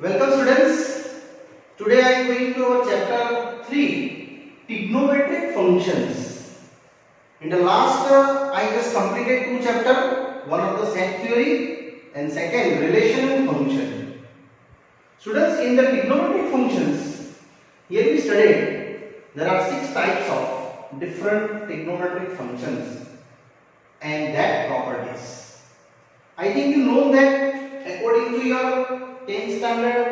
Welcome students. Today I am going to our chapter 3 trigonometric functions. In the last I just completed two chapters, one of the set theory and second relational function. Students, in the trigonometric functions, here we studied there are 6 types of different trigonometric functions and that properties. I think you know that according to your 10th standard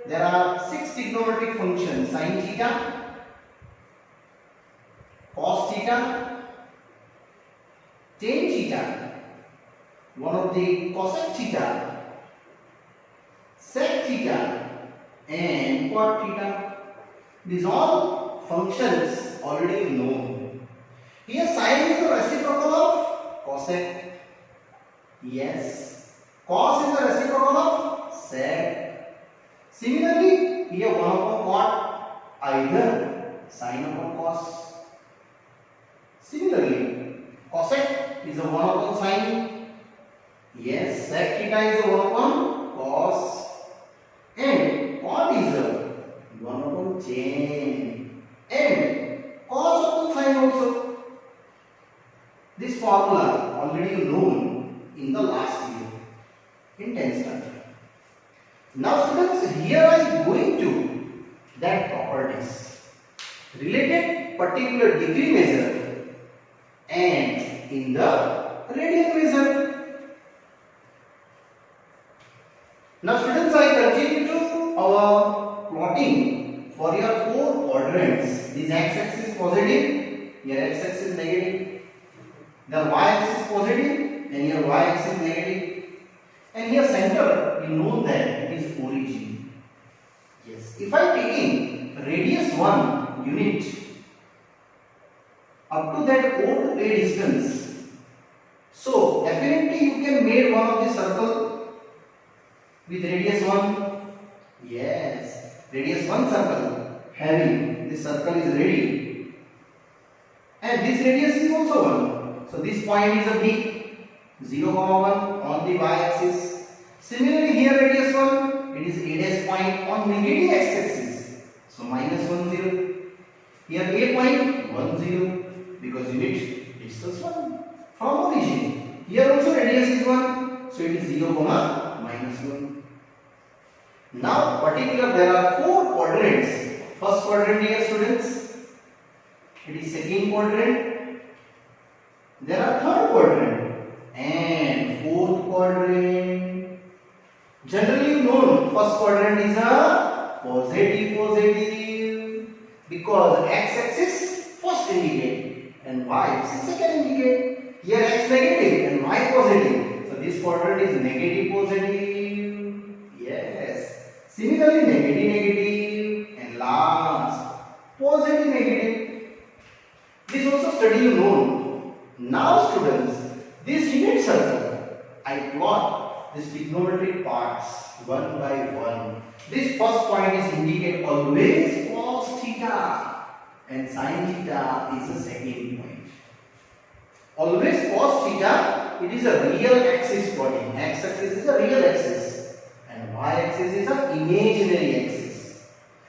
there are 6 trigonometric functions: sin theta, cos theta, tan theta, one of the cosec theta, sec theta and cot theta. These all functions already known. Here sin is the reciprocal of cosec. Yes. Cos is the reciprocal of sec. Similarly, here 1 upon cot, either sin upon cos. Similarly, cosec is a 1 upon sin. Yes, sec theta is a 1 upon cos. And cot is a 1 upon tan. And cos upon sin also. This formula already known in the last year in 10th standard. Now students, here I am going to that properties related particular degree measure and in the radian measure. Now students, I continue to our plotting for your 4 quadrants. This x-axis positive, your x-axis negative, the y-axis positive and your y-axis negative. And here center, you know that it is origin. Yes. If I taking radius 1 unit up to that O to A distance, so definitely you can make one of the circle with radius 1. Yes. Radius 1 circle having this circle is ready. And this radius is also 1. So this point is a B. 0, 1 on the y-axis. Similarly, here radius 1, it is A dash point on negative x-axis. So minus 1, 0. Here A point 1, 0 because unit distance 1 from origin. Here also radius is 1, so it is 0, minus 1. Now, particular there are 4 quadrants. First quadrant here, students. It is second quadrant. There are third quadrant and fourth quadrant. Generally known, first quadrant is a positive because x-axis first indicate and y-axis second indicate. Here x negative and y positive. So this quadrant is negative positive. Yes. Similarly, negative and last positive negative. This also study you know. Now students, this unit circle, I plot these trigonometric parts one by one. This first point is indicate always cos theta and sin theta is the second point. Always cos theta, it is a real axis plotting. X axis is a real axis and y axis is an imaginary axis.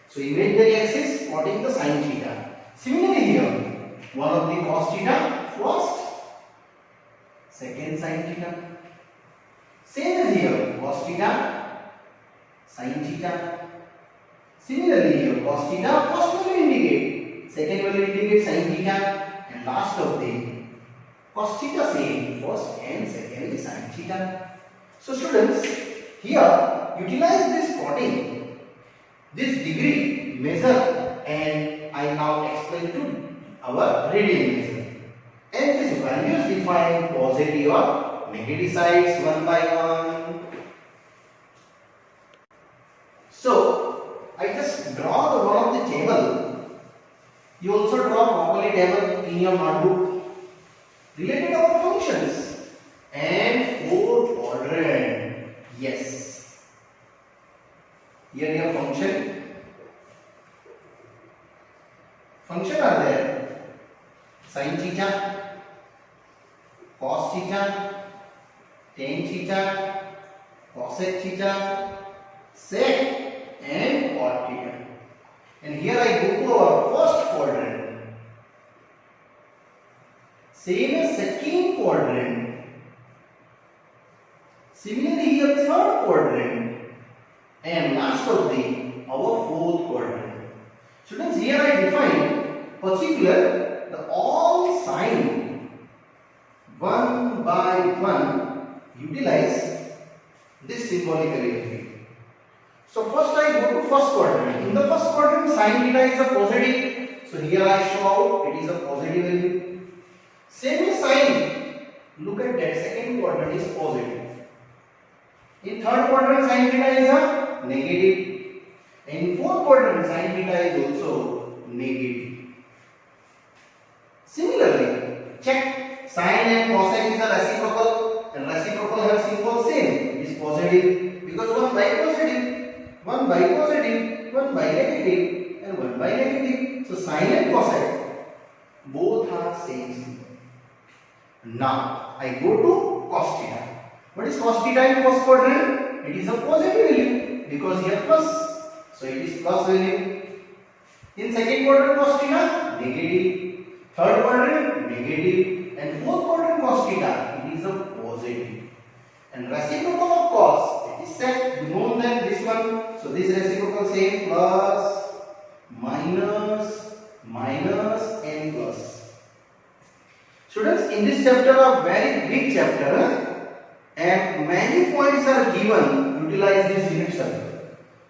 So imaginary axis plotting the sin theta. Similarly here, one of the cos theta first, second sin theta. Same as here, cos theta, sin theta. Similarly here, cos theta first will indicate, second will indicate sin theta, and last of the cos theta same, first and second is sin theta. So students, here utilize this plotting, this degree measure, and I now explain to our radian measure. And this value is defined positive or negative sides one by one. So I just draw the one of the table. You also draw properly table in your notebook related our functions and 4 quadrant. Yes. Here your function. Function are there. Sin theta, cos theta, tan theta, cosec theta, sec And here I go to our first quadrant. Same as second quadrant. Similarly here third quadrant. And last of the our fourth quadrant. Students, here I define particular the all sign one by one utilize this symbolically. So first I go to first quadrant. In the first quadrant sin theta is a positive. So here I show out it is a positive value. Same as sin. Look at that, second quadrant is positive. In third quadrant sin theta is a negative. In fourth quadrant sin theta is also negative. Similarly, check sine and cosine is a reciprocal, and reciprocal have symbol same. It is positive because one by positive, one by positive, one by negative, and one by negative. So sine and cosine both are same symbol. Now I go to cos theta. What is cos theta in first quadrant? It is a positive value because here plus. So it is plus value. In second quadrant cos theta negative. Third quadrant negative. And fourth quadrant cos theta it is a positive. And reciprocal of cos it is set. You know that this one. So this reciprocal same plus minus minus and plus. Students, in this chapter a very big chapter and many points are given. Utilize this unit circle.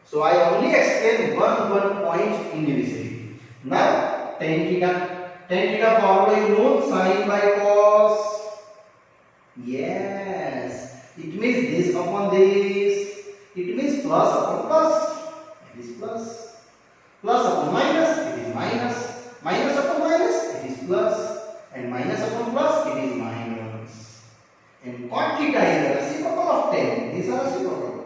So I only explain one point individually. Now tan theta. Tan theta formula you know, sin by cos. Yes. It means this upon this. It means plus upon plus. It is plus. Plus upon minus. It is minus. Minus upon minus. It is plus. And minus upon plus. It is minus. And cot theta is a reciprocal of tan. These are reciprocal.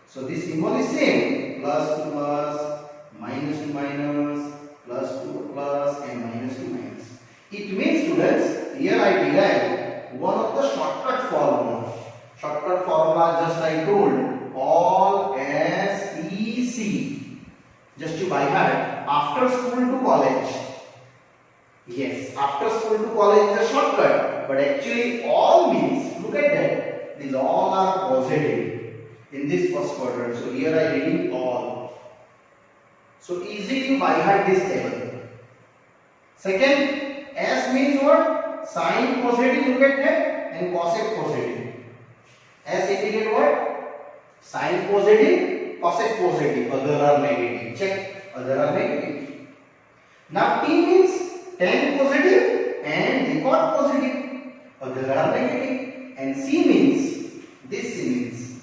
So this symbol is same. Plus to plus, minus to minus, plus to plus, and minus to minus. It means, students, here I derive one of the shortcut formula. Shortcut formula just I told, all as easy. Just to by heart. After school to college. Yes, after school to college is a shortcut. But actually all means, look at that. These all are positive. In this first quadrant. So here I reading all. So easily by heart this table. Second, S means what? Sine positive, look at that, and cosec positive. S indicate what? Sine positive, cosec positive, other are negative. Check, other are negative. Now T means tan positive and the cot positive, other are negative. And C means, this C means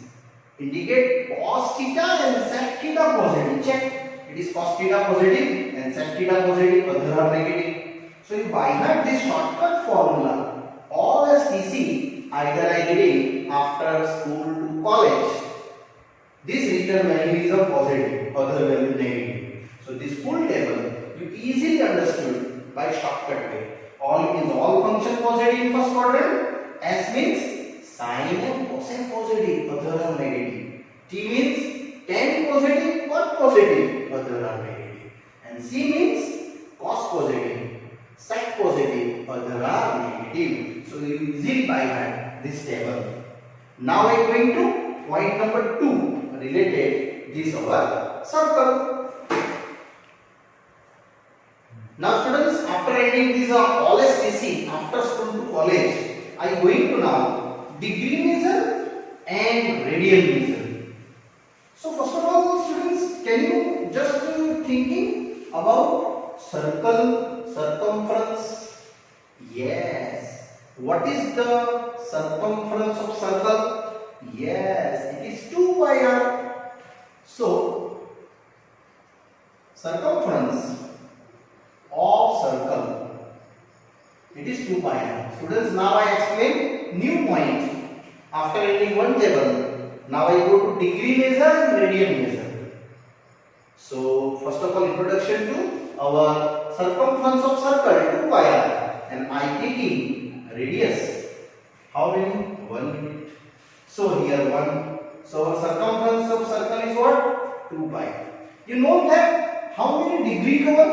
indicate cos theta and sec theta positive. Check. It is cos theta positive and sec theta positive, other are negative. So you by heart this shortcut formula, all as TC, either I reading after school to college. This return value is a positive, other value negative. So this full table you easily understood by shortcut way. All means all function positive in first quadrant. S means sine and cosine positive, other are negative. T means tan positive, cot positive, other are negative. And C means cos positive, sec positive, other are negative. So you easily by heart this table. Now I am going to point number 2 related this our circle. Now students, after ending this all STC after school to college, I am going to now degree measure and radian measure. So first of all, students, can you just thinking about circle, circumference? Yes. What is the circumference of circle? Yes, it is 2 pi r. So circumference of circle, it is 2 pi r. Students, now I explain new point. After ending one table, now I go to degree measure and radian measure. So first of all, introduction to our circumference of circle 2 pi r, and I taking radius. How many? 1 unit. So here 1. So our circumference of circle is what? 2 pi. You know that how many degree cover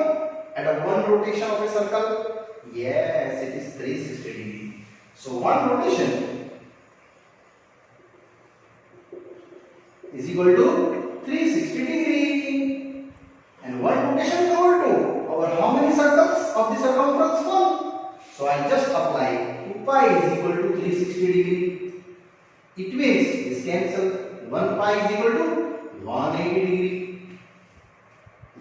at a one rotation of a circle? Yes, it is 360 degree. So one rotation is equal to 360 degree. And one rotation cover to our how many circles of the circumference? One. So I just apply 2 pi is equal to 360 degree. It means this cancel. 1 pi is equal to 180 degree.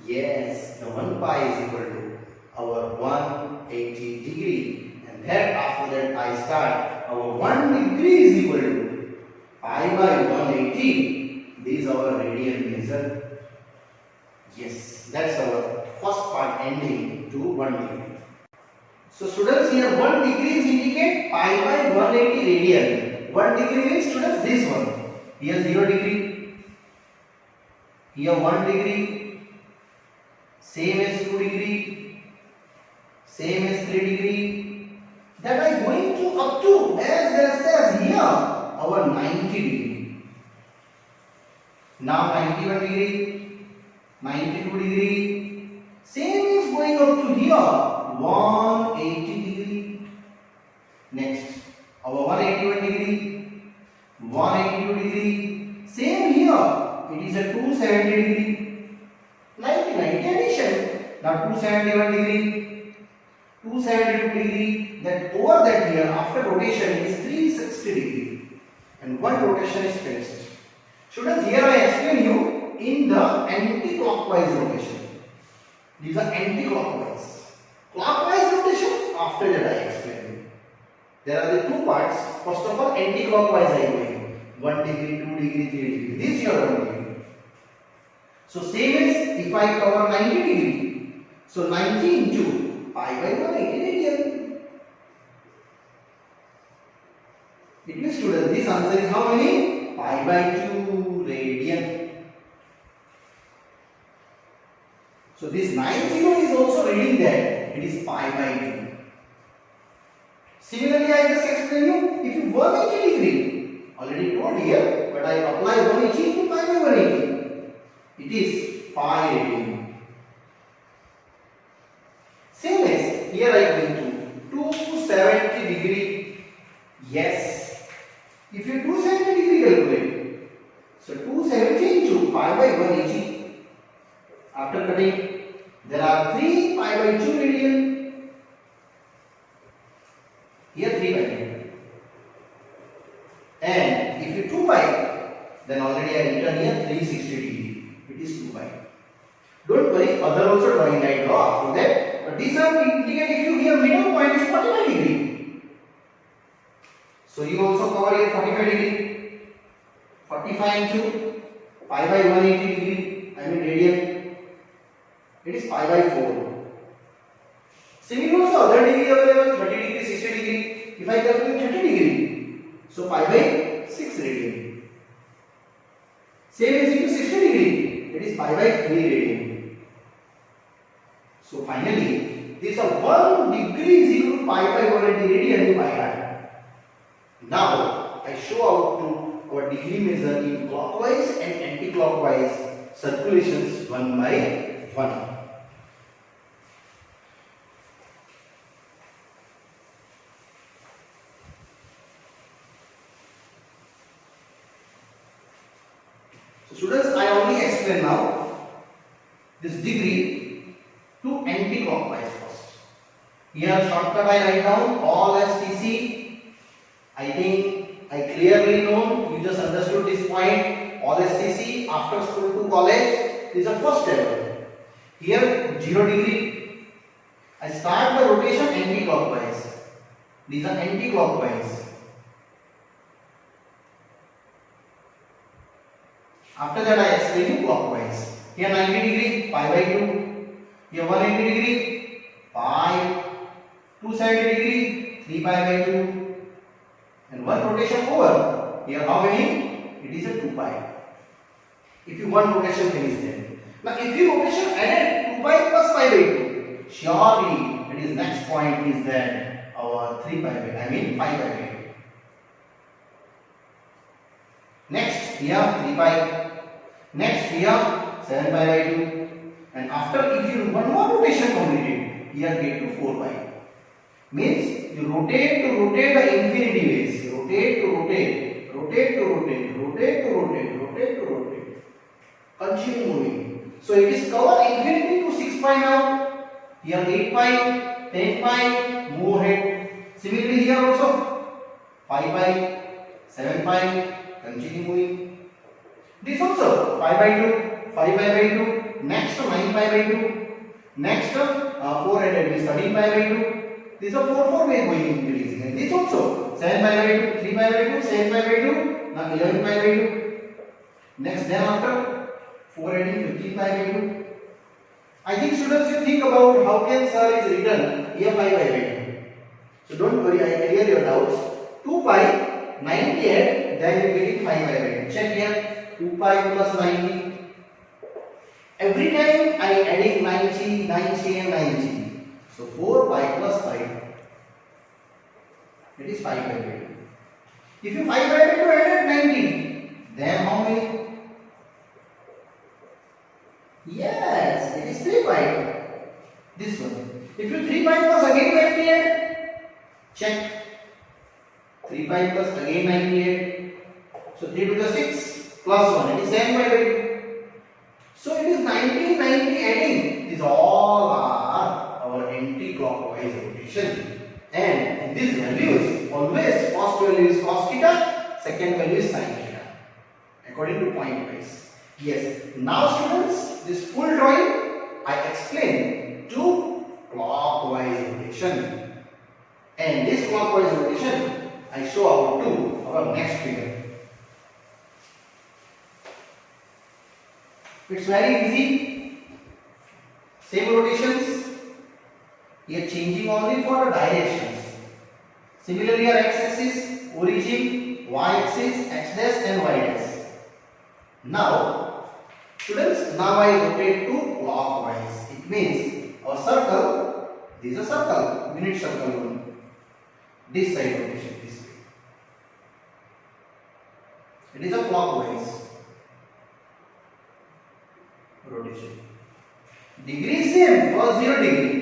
Yes, the 1 pi is equal to our 180 degree. And then after that I start our 1 degree is equal to pi by 180. This is our radian measure. Yes, that's our first part ending to 1 degree. So students, here 1 degree is indicate pi by 180 radian. 1 degree means students this one. Here 0 degree. Here 1 degree. Same as 2 degree. Same as 3 degree. That I going to up to as here our 90 degree. Now 91 degree. 92 degree. Same is going up to here 180 degree. Next our 181 degree, 182 degree. Same here, it is a 270 degree. 90 addition. Now 271 degree, 272 degree. Then over that here after rotation is 360 degree. And one rotation is finished. Students, here I explain you in the anti-clockwise rotation. These are anti-clockwise. Clockwise rotation, after that I explain you. There are the two parts. First of all, anti-clockwise I am going. 1 degree, 2 degree, 3 degree. This is your 1 degree. So same as if I cover 90 degree. So 90 into pi by 180 radian. It means students, this answer is how many? Pi by 2 radian. So this 90 is also reading that it is pi by 2. Similarly, I just explain you, if you 180 degree, already told here, but I apply 180 to pi by 180, it is pi radian. Same as here I am going to 270 degree. Yes, if you 270 degree calculate, so 270 into pi by 180. After cutting, there are 3 pi by 2 radian. Here 3 pi radian. And if you 2 pi, then already I written here 360 degree. It is 2 pi. Don't worry, other also drawing I draw after that. But these are indicate if you here middle point is 45 degree. So you also cover here 45 degree. 45 into pi by 180 degree. I mean radian. It is pi by 4. Similarly, also other degree available 30 degree, 60 degree. If I calculate 30 degree, so pi by 6 radian. Same is into 60 degree, it is pi by 3 radian. So finally, this 1 degree is equal to pi by 180 radian by heart. Now I show out to our degree measure in clockwise and anti-clockwise circulations one by one. Students, I only explain now this degree to anti-clockwise first. Here shortcut I write down all as TC. I think I clearly know, you just understood this point. All as TC after school to college is the first step. Here 0 degree. I start the rotation anti-clockwise. These are anti-clockwise. After that I explain you clockwise. Here 90 degree, pi by 2. Here 180 degree, pi. 270 degree, 3 pi by 2. And one rotation over. Here how many? It is a 2 pi. If you one rotation finish then. Now if you rotation added 2 pi plus pi by 2, surely it is next point is that our 3 pi by, I mean 5 pi by 2. Next here 3 pi. Next here 7 pi by 2. And after, if you one more rotation completed, here get to 4 pi. Means you rotate to rotate the infinity ways. Rotate to rotate, rotate to rotate, rotate to rotate, rotate to rotate. Continue moving. So it is cover infinity to 6 pi now. Here 8 pi, 10 pi, move ahead. Similarly here also 5 pi, 7 pi, continue moving. This also 5 by 2, 5 pi by 2, next 9 pi by 2, next 400 is 13 pi by 2. These are 4 way going increasing. And this also 7 pi by 2, 3 pi by 2, 7 pi by 2, now 11 pi by 2. Next then after 4 adding 15 pi by 2. I think students you think about how can sir is written here 5 pi by 2. So don't worry, I clear your doubts. 2 pi 98, then you get it 5 pi by 2. Check here 2 pi plus 90. Every time I adding 90 and 90. So 4 pi plus 5. It is 5 pi by 2. If you 5 pi by 2 added 90, then how many? Yes, it is 3 pi. This one. If you 3 pi plus again 98, check. 3 pi plus again 98. So 3 to the 6 plus 1. It is 7 pi by 2. So it is 90 adding. These all are our anti-clockwise rotation. And in these values, always first value is cos theta, second value is sin theta. According to point wise. Yes. Now students, this full drawing I explain to clockwise rotation. And this clockwise rotation I show out to our next figure. It's very easy. Same rotations. Here changing only for the directions. Similarly, here x-axis, origin, y-axis, x dash and y dash. Now, students, now I rotate to clockwise. It means a circle. This is a circle, unit circle one. This side rotation, this way. It is a clockwise rotation. Degree same, first 0 degree.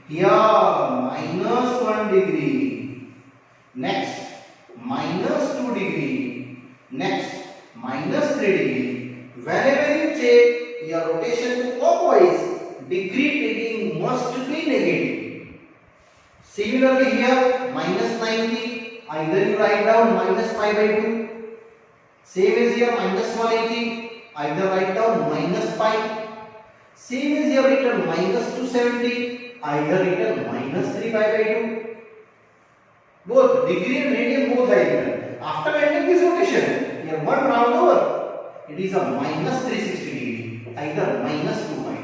Here minus 1 degree. Next minus 2 degree. Next minus 3 degree. Whenever you check your rotation to clockwise, degree taking must be negative. Similarly here minus 90, either you write down minus pi by 2. Same as here minus 180, either write down minus pi. Same as here written minus 270, either written minus 3 pi by 2. Both degree and radian both are written. After ending this rotation, here one round over, it is a minus 360 degree, either minus 2 pi.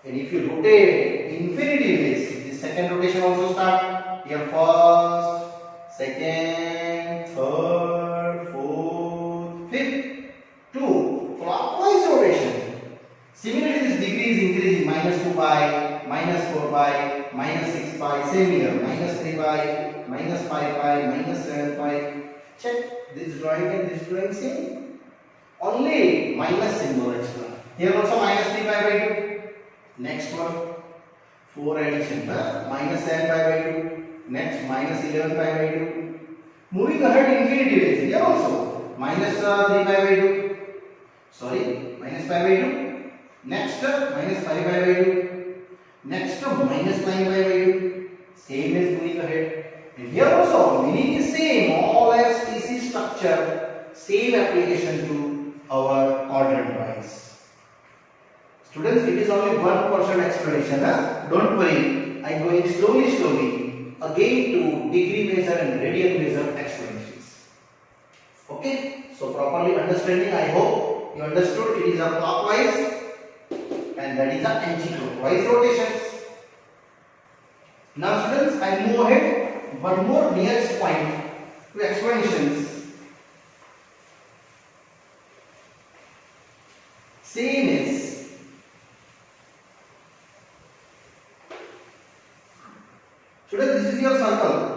And if you rotate infinity ways, this second rotation also start. Here first, second, third, fourth, fifth, to clockwise rotation. Similarly, this degree is increasing, minus 2 pi, minus 4 pi, minus 6 pi, same here, minus 3 pi, minus 5 pi, minus 7 pi. Check this drawing and this drawing same. Only minus symbol extra. Here also minus 3 pi by 2. Next one, 4 addition, minus 7 pi by 2. Next, minus 11 pi by 2. Moving ahead infinity ways, here also, minus 3 pi by 2. Sorry, minus pi by 2. Next, minus 5 pi by 2. Next, minus 9 pi by 2. Same as moving ahead. And here also, meaning is same. All as TC structure, same application to our quadrant wise. Students, it is only 1% explanation. Don't worry. I am going slowly again to degree measure and radian measure explanations. Okay. So properly understanding, I hope you understood it is a clockwise and that is a anti-clockwise rotations. Now students, I move ahead one more nearest point to explanations. Same is students, this is your circle.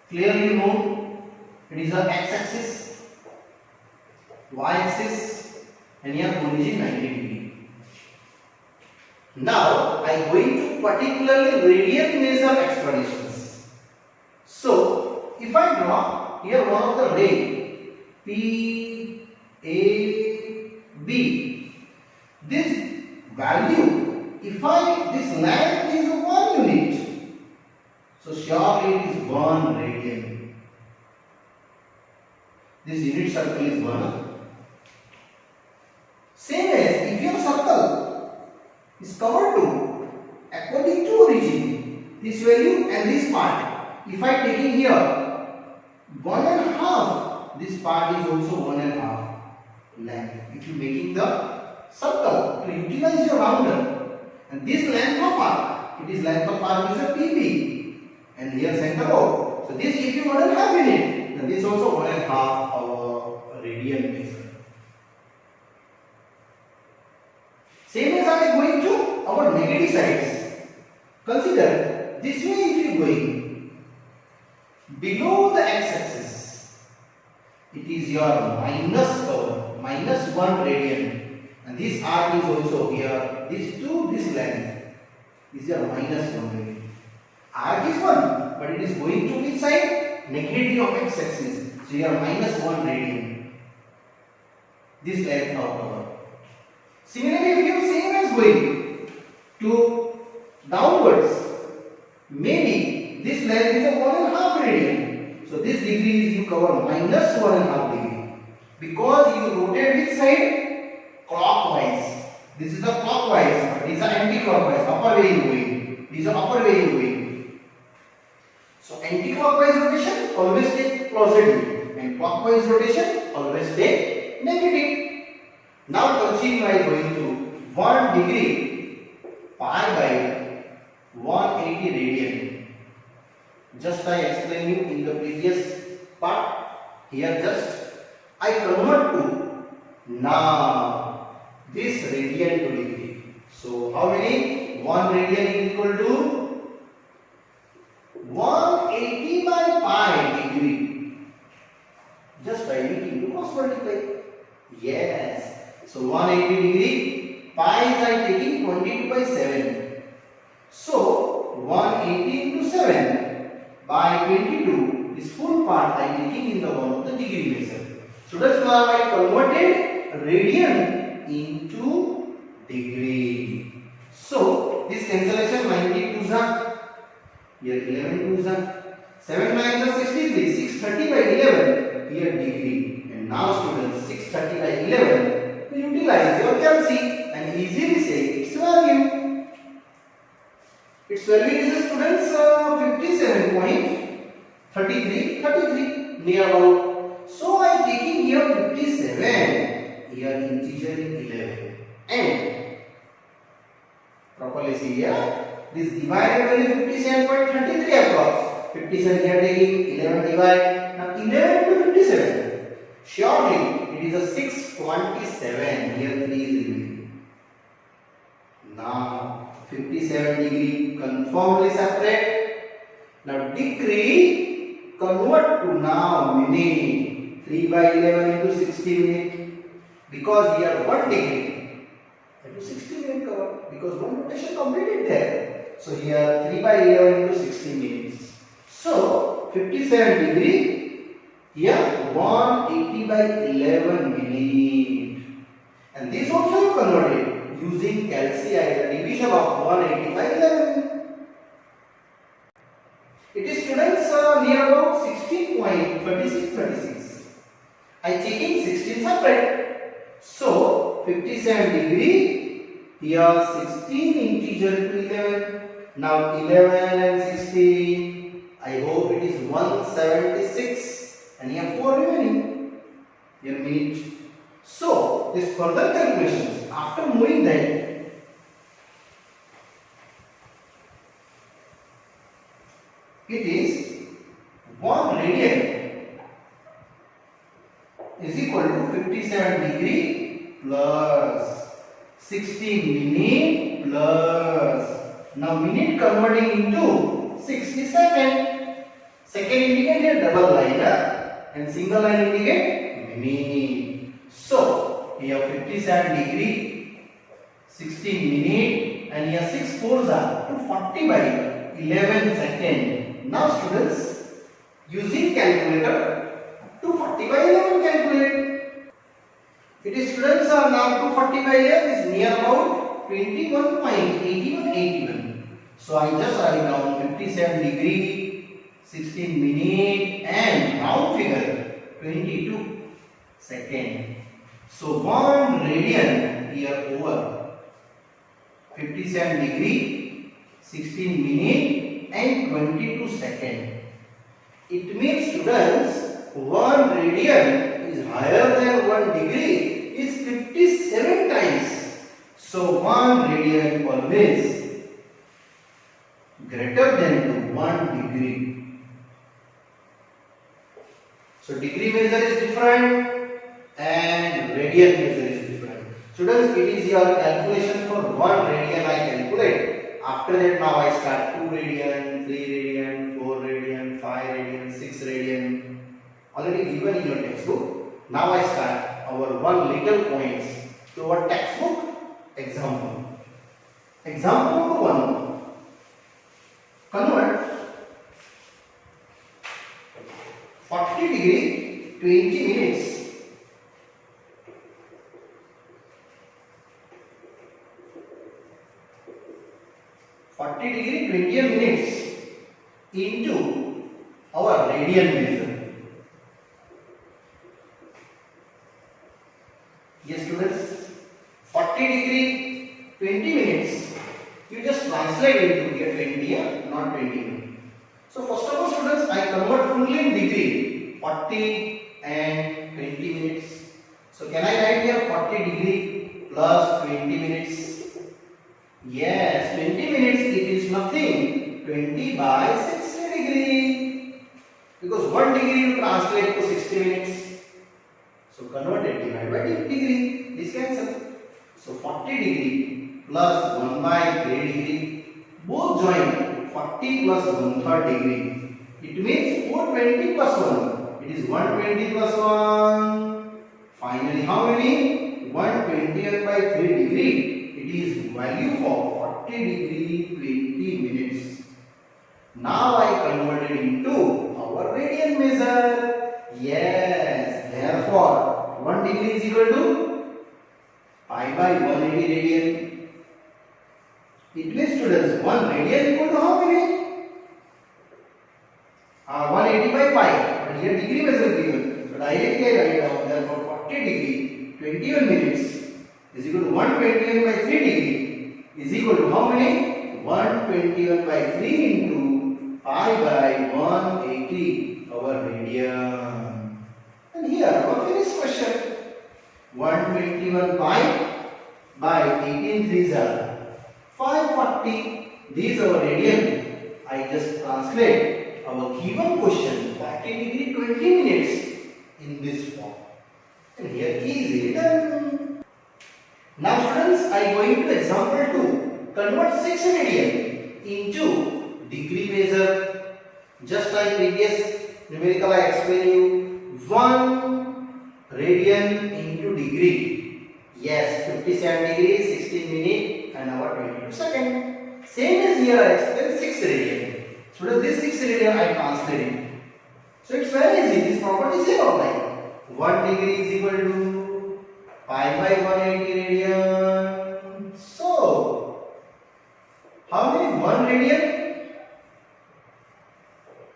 Clearly known, it is a x-axis, y-axis, and here origin 90 degree. Now I am going to particularly radian measure explanations. So if I draw here one of the ray P A B, this value, if this length is 1 unit, so surely it is 1 radian. This unit circle is 1. Same as if your circle is covered to according to origin, this value and this part, if I taking here 1.5, this part is also 1.5 length. If you making the circle to utilize your rounder, and this length of arc, it is length of arc is a PB, and here center O. So this if you 1.5 in it, then this also 1.5 our radian measure. Same as I am going to our negative sides. Consider this way if you going below the x-axis, it is your minus cover, minus 1 radian, and this arc is also here. This to this length is your minus 1 radian. Arc is 1, but it is going to which side? Negative of x-axis. So you are minus 1 radian. This length of cover. Similarly, if you same as going to downwards, maybe this length is a 1.5 radian. So this degree is you cover minus 1.5 degree, because you rotate which side? Clockwise. This is a clockwise, this is an anti-clockwise, upper way you going. This is a upper way you going. So anti-clockwise rotation always take positive, and clockwise rotation always take negative. Now continue I going to 1 degree pi by 180 radian. Just I explained you in the previous part. Here just I convert to now this radian to degree. So how many? 1 radian is equal to 180 by pi degree. Just I need to cross multiply. Yes. So 180 degree, pi is I taking 22 by 7. So 180 into 7 by 22, this full part I taking in the one of the degree measure. So that's now I converted radian into degree. So this cancellation 92 is here 11 2 is 7 9 is 63, 630 by 11 here degree. And now students 630 by 11. Utilize your calci and easily say its value. Its value is students 57.33 near about. So I am taking here 57, here integer is 11, and properly see here this divided value 57.33 approx. 57 here taking 11 divide. Now 11 to 57. Surely it is a 627. Here 3 is remaining. Now 57 degree conformably separate. Now degree convert to now minute. 3 by 11 into 60 minute. Because here 1 degree into 60 minute cover. Because one rotation completed there. So here 3 by 11 into 60 minutes. So 57 degree. Here 180 by 11 minute, and this also you converted using calci as a division of 180 by 11. It is students near about 16.36. I taking 16 separate. So 57 degree, here 16 integer to 11. Now 11 and 16. I hope it is 176. And here 4 remaining. Here minute. So this further calculations after moving that, it is 1 radian is equal to 57 degree plus 16 minute plus, now minute converting into 60 second. Second indicate here double line and single line indicate minute. So here 57 degree, 16 minute, and here 6 fours are 240 by 11 second. Now students, using calculator, 240 by 11 calculate. It is students are now 240 by 11 is near about 21.8181. So I just write down 57 degree, 16 minute, and round figure 22 second. So 1 radian here over 57 degree, 16 minute, and 22 second. It means students 1 radian is higher than 1 degree is 57 times. So 1 radian always greater than to 1 degree. So degree measure is different and radian measure is different. Students, it is your calculation for 1 radian I calculate. After that now I start 2 radian, 3 radian, 4 radian, 5 radian, 6 radian. Already given in your textbook. Now I start our one little points to our textbook example. Example number 1. Convert 40 degree 20 minutes into our radian measure. Yes students, 40 degree 20 minutes you just translate into here 20 not 20 minutes. So first of all students, I convert fully in degree 40 and 20 minutes. So can I write here 40 degree plus 20 minutes? Yes, 20 minutes it is nothing, 20 by 60 degree, because 1 degree you translate to 60 minutes. So convert it divided by degree, this cancel. So 40 degree plus 1 by 3 degree, both join 40 plus 1/3 degree. It means 420 plus 1. It is 120 plus 1. Finally, how many? 120 by 3 degree. It is value for 40 degree 20 minutes. Now I converted into our radian measure. Yes, therefore 1 degree is equal to pi by 180 radian. It means students 1 radian equal to how many? 180 by pi. But here degree measure given. So directly I write down therefore 40 degree 21 minutes is equal to 121 by 3 degree is equal to how many? 121 by 3 into pi by 180 our radian. And here our finished question. 121 pi by 18 threes are 540. These are our radian. I just translate our given question 40 degree 20 minutes in this form. And here easy done. Now students, I go into example 2. Convert 6 radian into degree measure. Just like previous numerical I explained you. 1 radian into degree. Yes, 57 degrees, 16 minutes and our 22 second. Same as here I explained 6 radian. So this 6 radian I translated. So it's very easy. This property is same outline. 1 degree is equal to pi by 180 radian. So how many 1 radian?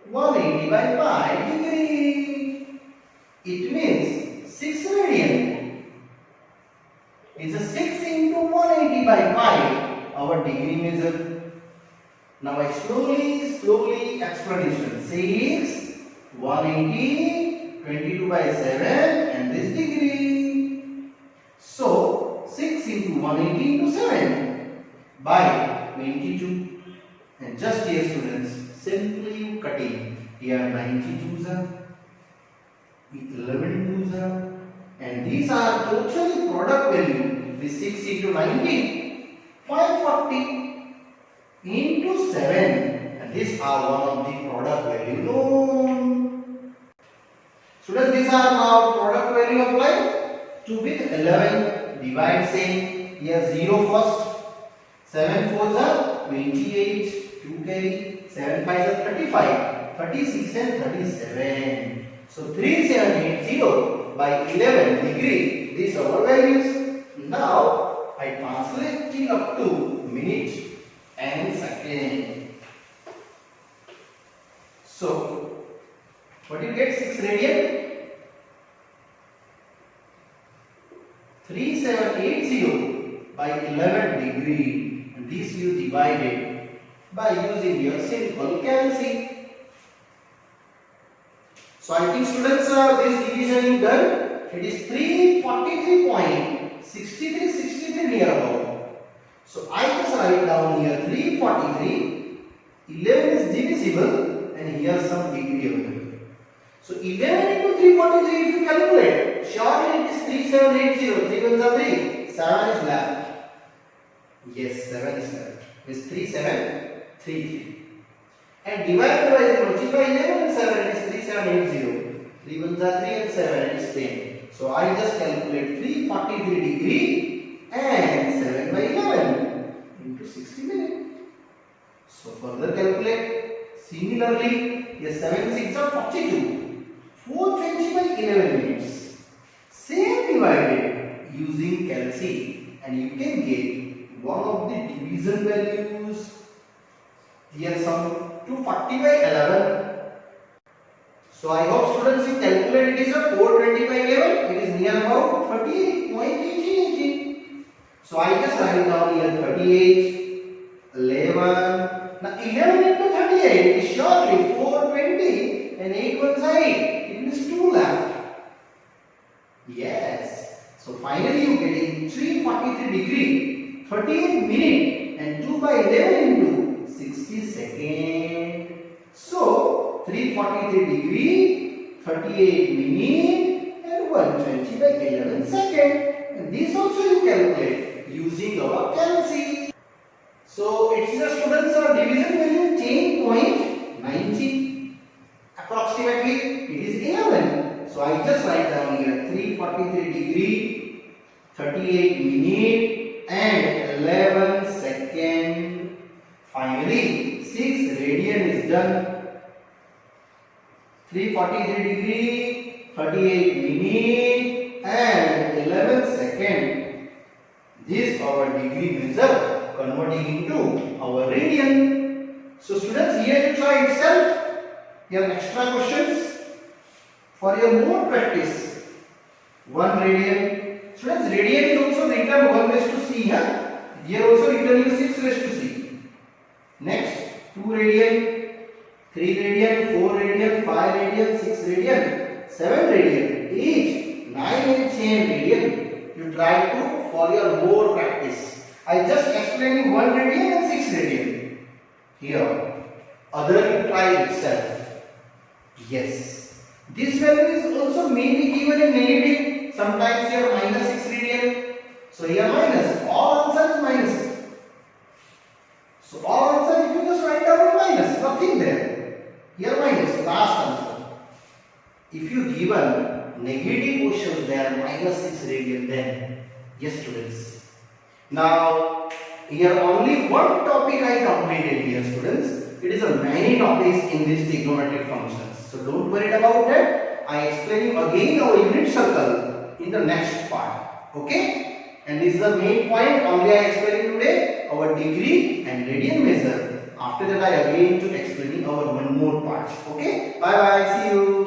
180 by pi degree. It means 6 radian is a 6 into 180 by pi, our degree measure. Now I slowly explanation. 6, 180, 22 by 7 and this degree. So 6 into 180 into 7 by 22. And just here students, simply cutting. Here 92s are, 11 are, and these are totally product value. This 6 into 90, 540 into 7, and these are one of the product value known. Students, these are now product value applied. 2 with 11. Divide same. Here 0 first. 7 4s are 28. 2 carry. 7 5s are 35. 36 and 37. So 3780 by 11 degree. These are our values. Now I translate it up to minute and second. So what do you get? 6 radian. 3780 by 11 degree. And this you divided by using your simple calculation. So I think students, this division is done. It is 343.6363 near about. So I just write down here 343. 11 is divisible and here some degree available. So 11 into 343 if you calculate, surely it is 3780. 3 ones are 3. 7 is left. Yes, 7 is left. It is 3733. And divided by 0, multiply 11 and 7, it is 3780. 3 ones are 3 and 7, it is 10. So I just calculate 343 degree and 7 by 11 into 60 minutes. So further calculate. Similarly, yes, 7 6 are 42. 420 by 11 minutes. Same divided using calculation, and you can get one of the division values. Here some 240 by 11. So I hope students you calculate it is a 420 by 11. It is near about 38.18. So I just write down here 38, 11. Now 11 into 38 is surely 420 and 8 ones are 8. It means 2 left. Yes. So finally you get in 343 degree, 38 minute and 2 by 11 into 60 second. So 343 degree, 38 minute and 120 by 11 second. And this also you calculate using our calculation. So it's the students division value change point 90. Approximately it is 11. So I just write down here 343 degree, 38 minute and 11 second. Finally 6 radian is done. 343 degree, 38 minute and 11 second. This our degree measure converting into our radian. So students, here you try itself. Here extra questions for your more practice. 1 radian. Students, radian is also written 1 raised to c. Here also written is 6 raised to c. Next 2 radian, 3 radian, 4 radian, 5 radian, 6 radian, 7 radian, each 9 and 10 radian. You try to for your more practice. I just explained 1 radian and 6 radian. Here, other you try itself. Yes, this value is also may be given in negative. Sometimes here minus 6 radian. So here minus. All answer is minus. So all answer if you just write down minus, nothing there. Here minus, last answer. If you given negative questions there minus 6 radian, then yes students. Now here only one topic I completed here students. It is a many topics in this trigonometric functions. So don't worry about that. I explain you again our unit circle in the next part. Okay? And this is the main point only I explained today, our degree and radian measure. After that I again to explaining our one more part. Okay? Bye bye. See you.